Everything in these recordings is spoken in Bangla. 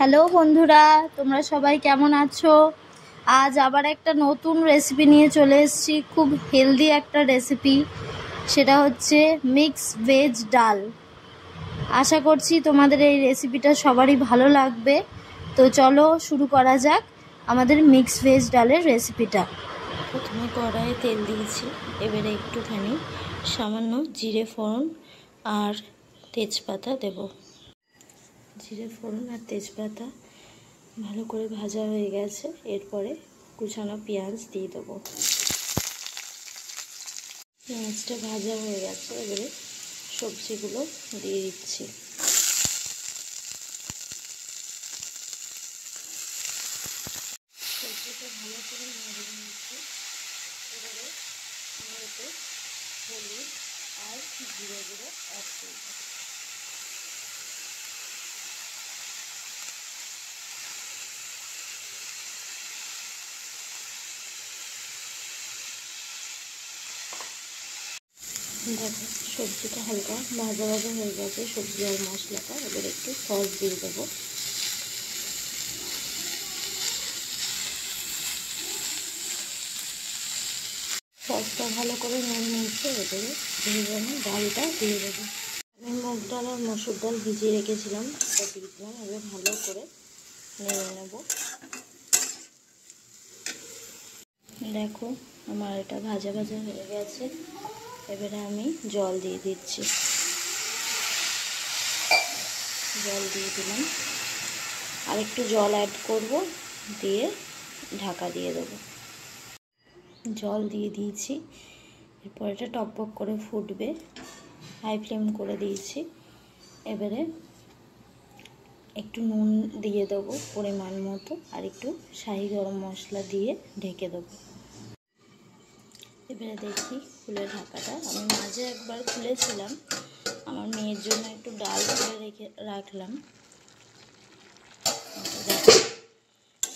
হ্যালো বন্ধুরা, তোমরা সবাই কেমন আছো? আজ আবার একটা নতুন রেসিপি নিয়ে চলে এসেছি। খুব হেলদি একটা রেসিপি, সেটা হচ্ছে মিক্স ভেজ ডাল। আশা করছি তোমাদের এই রেসিপিটা সবারই ভালো লাগবে। তো চলো শুরু করা যাক আমাদের মিক্স ভেজ ডালের রেসিপিটা। প্রথমে কড়াইয়ে তেল দিয়েছি, এবারে একটুখানি সামান্য জিরে ফোড়ন আর তেজপাতা দেব। জিরে ফোড়ন আর তেজপাতা ভালো করে ভাজা হয়ে গেছে, এরপরে কুচানো পেঁয়াজ দিয়ে দেবো। পেঁয়াজটা ভাজা হয়ে গেছে, এবারে সবজিগুলো দিয়ে দিচ্ছি। সবজিটা ভালো করে নেড়ে নিচ্ছি। এবারে আমি এতে হলুদ আর জিরে গুঁড়ো অ্যাড করব। দেখো সবজিটা হালকা ভাজা ভাজা হয়ে গেছে, সবজি আর মশলাটা। এবার একটু সস দিয়ে দেবো। সসটা ভালো করে নেড়ে নিয়েছে, এবারে ভেজানো ডালটা দিয়ে দেবো। আমি মুগ ডাল আর মসুর ডাল ভিজিয়ে রেখেছিলাম, সেটা দিয়ে দিলাম। এবার ভালো করে নেড়ে নেব। দেখো আমার এটা ভাজা ভাজা হয়ে গেছে, এবারে আমি জল দিয়ে দিচ্ছি। জল দিয়ে দিলাম, আর একটু জল অ্যাড করব, দিয়ে ঢাকা দিয়ে দেবো। জল দিয়ে দিয়েছি, এরপর এটা টকবক করে ফুটবে। হাই ফ্লেম করে দিয়েছি। এবারে একটু নুন দিয়ে দেবো পরিমাণ মতো, আর একটু শাহি গরম মশলা দিয়ে ঢেকে দেবো। এবারে দেখি খুলে ঢাকাটা। আমি মাঝে একবার খুলেছিলাম, আমার মেয়ের জন্য একটু ডাল তুলে রাখলাম।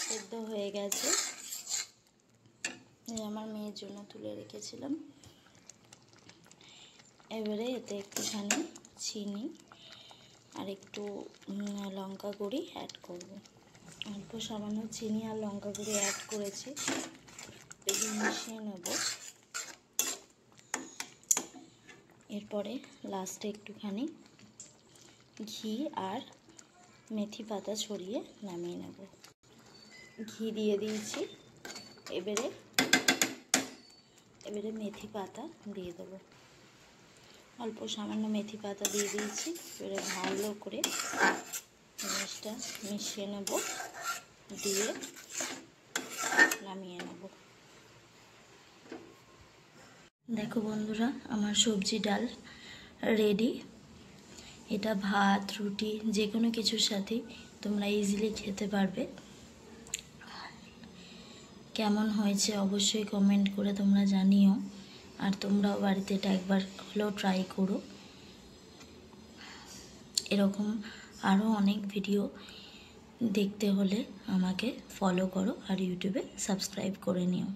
সেদ্ধ হয়ে গেছে, আমার মেয়ের জন্য তুলে রেখেছিলাম। এবারে এতে একটুখানি চিনি আর একটু লঙ্কা গুঁড়ি অ্যাড করব। অল্প সামান্য চিনি আর লঙ্কা গুঁড়ি অ্যাড করেছি, এগুলো মিশিয়ে নেব। এরপরে লাস্টে একটুখানি ঘি আর মেথি পাতা ছড়িয়ে নামিয়ে নেব। ঘি দিয়ে দিয়েছি, এবারে মেথি পাতা দিয়ে দেবো। অল্প সামান্য মেথি পাতা দিয়ে দিয়েছি। এবারে ভালো করে জিনিসটা মিশিয়ে নেব, দিয়ে নামিয়ে নেব। দেখো বন্ধুরা, আমার সবজি ডাল রেডি। এটা ভাত, রুটি, যে কোনো কিছুর সাথে তোমরা ইজিলি খেতে পারবে। কেমন হয়েছে অবশ্যই কমেন্ট করে তোমরা জানিও, আর তোমরাও বাড়িতে এটা একবার হলেও ট্রাই করো। এরকম আরও অনেক ভিডিও দেখতে হলে আমাকে ফলো করো আর ইউটিউবে সাবস্ক্রাইব করে নিও।